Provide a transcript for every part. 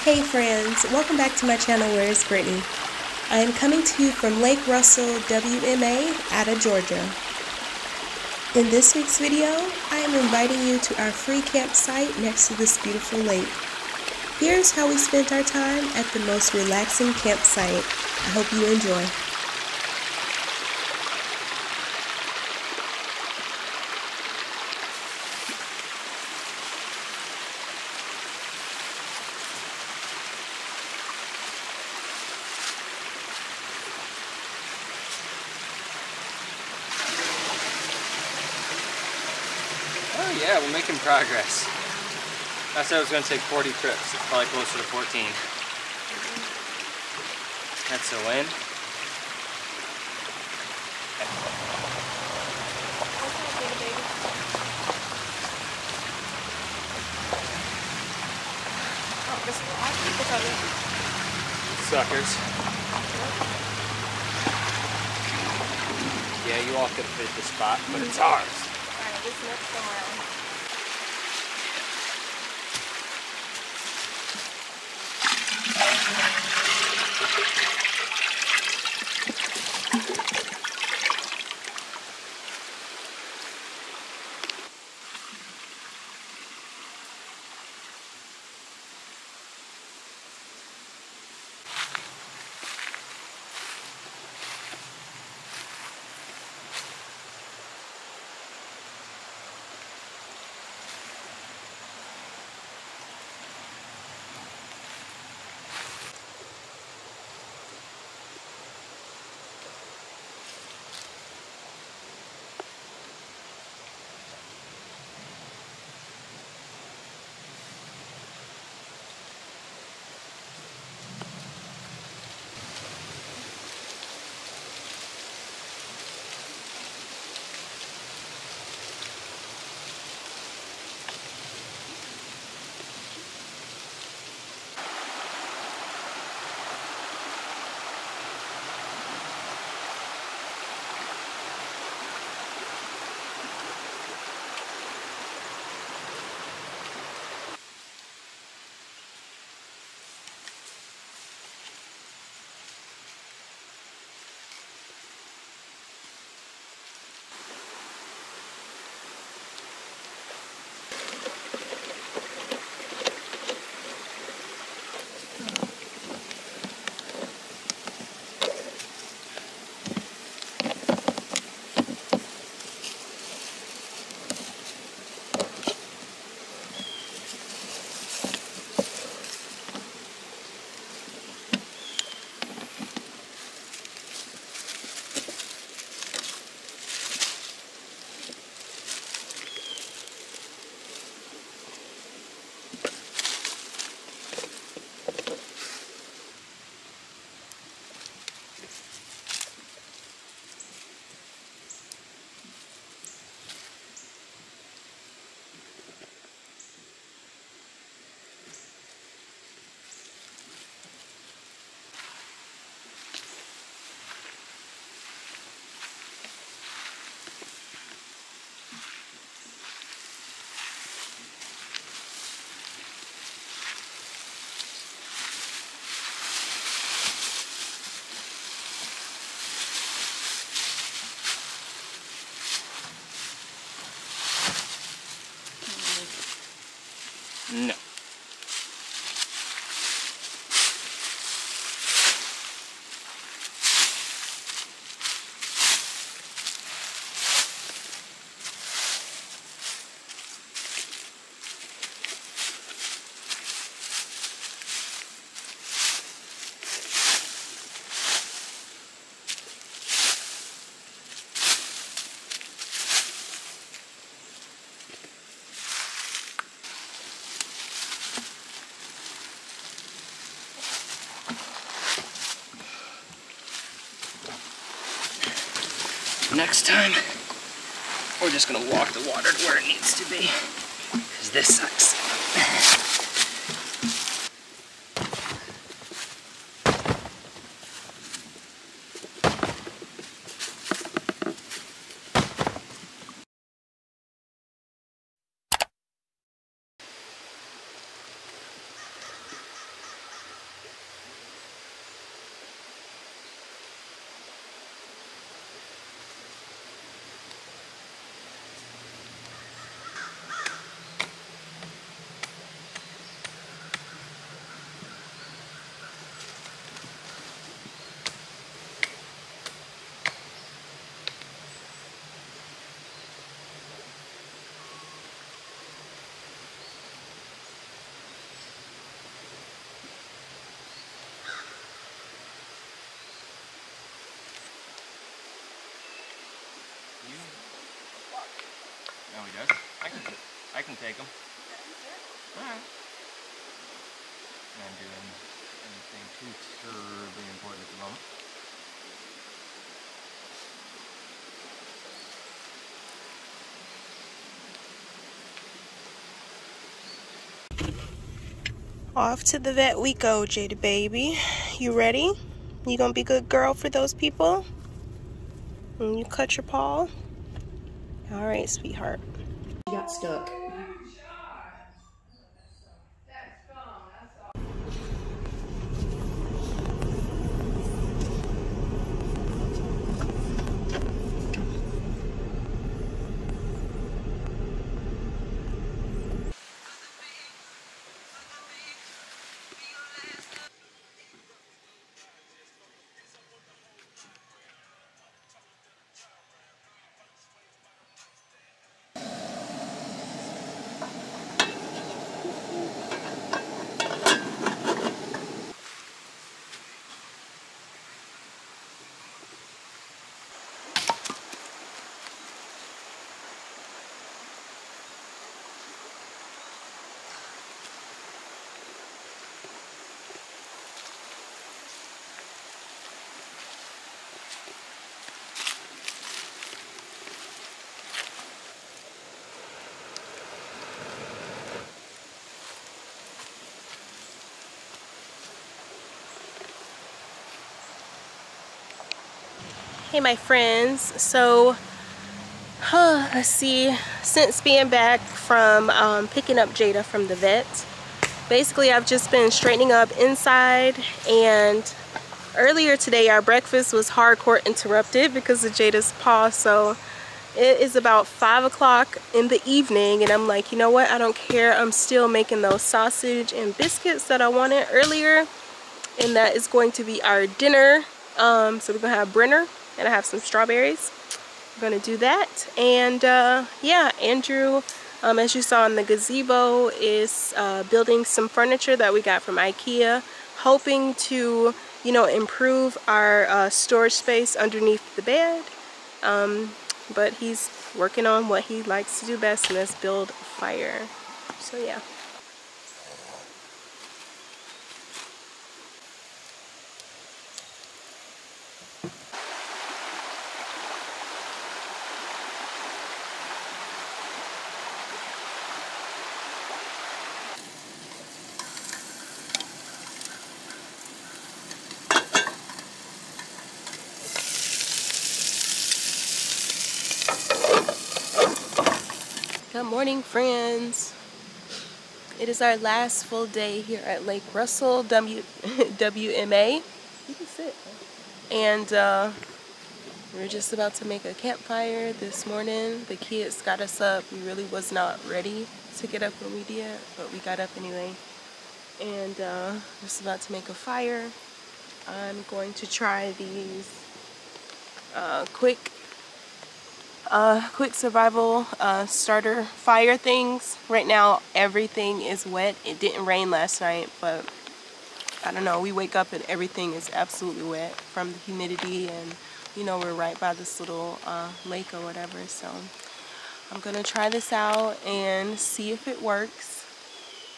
Hey friends, welcome back to my channel Where is Brittany. I am coming to you from Lake Russell WMA out of Georgia. In this week's video, I am inviting you to our free campsite next to this beautiful lake. Here's how we spent our time at the most relaxing campsite. I hope you enjoy. Oh yeah, we're making progress. I said it was going to take 40 trips. It's probably closer to 14. That's a win. Suckers. Yeah, you all could fit the spot, but it's ours. Alright, this next go around. No. Next time, we're just gonna walk the water to where it needs to be, because this sucks. he does. I can take him. Alright. Not doing anything too terribly important at the moment. Off to the vet we go, Jada baby. You ready? You gonna be a good girl for those people? And you cut your paw? Alright, sweetheart. She got stuck. Hey my friends, so let's see, since being back from picking up Jada from the vet, basically I've just been straightening up inside, and earlier today our breakfast was hardcore interrupted because of Jada's paw. So it is about 5 o'clock in the evening and I'm like, you know what, I don't care, I'm still making those sausage and biscuits that I wanted earlier, and that is going to be our dinner. So we're gonna have Brenner and I have some strawberries. I'm gonna do that, and yeah, Andrew, as you saw in the gazebo, is building some furniture that we got from IKEA, hoping to, you know, improve our storage space underneath the bed. But he's working on what he likes to do best, and that's build a fire. So yeah. Good morning, friends. It is our last full day here at Lake Russell WMA. You can sit. And we're just about to make a campfire this morning. The kids got us up. We really was not ready to get up when we did, but we got up anyway. And just about to make a fire. I'm going to try these quick survival starter fire things. Right now everything is wet. It didn't rain last night, but I don't know, we wake up and everything is absolutely wet from the humidity, and you know, we're right by this little lake or whatever. So I'm gonna try this out and see if it works,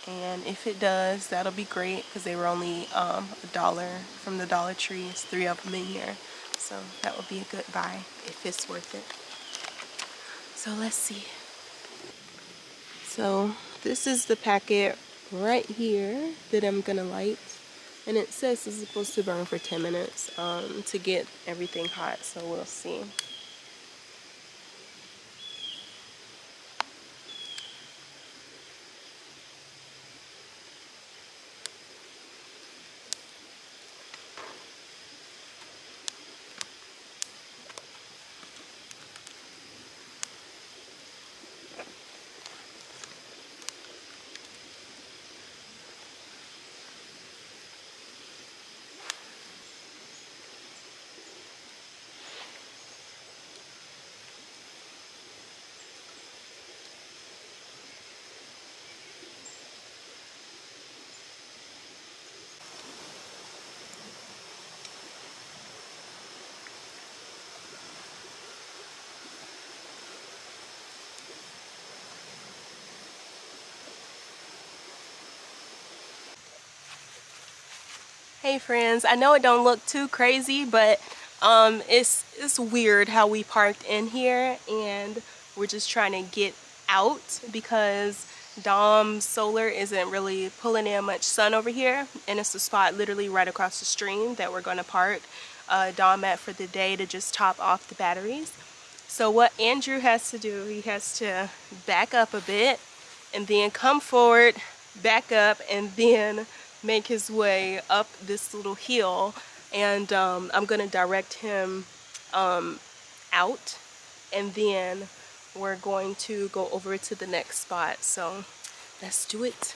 and if it does, that'll be great, because they were only $1 from the Dollar Tree. It's 3 of them in here, so that would be a good buy if it's worth it. So let's see. So this is the packet right here that I'm gonna light, and it says it's supposed to burn for 10 minutes to get everything hot, so we'll see. Hey friends, I know it don't look too crazy, but it's weird how we parked in here and we're just trying to get out because Dom's solar isn't really pulling in much sun over here, and it's a spot literally right across the stream that we're going to park Dom at for the day to just top off the batteries. So what Andrew has to do, he has to back up a bit and then come forward, back up, and then make his way up this little hill. And I'm going to direct him out, and then we're going to go over to the next spot. So let's do it.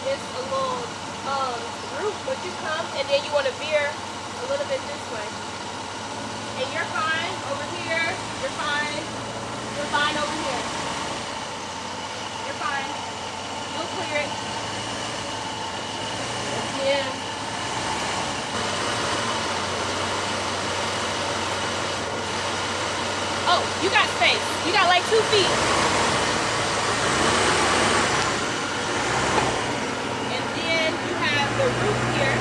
It's a little route, but you come and then you want to veer a little bit this way. And you're fine over here. You're fine. You're fine over here. You're fine. You'll clear it. Yeah. Oh, you got space. You got like 2 feet. The roof here.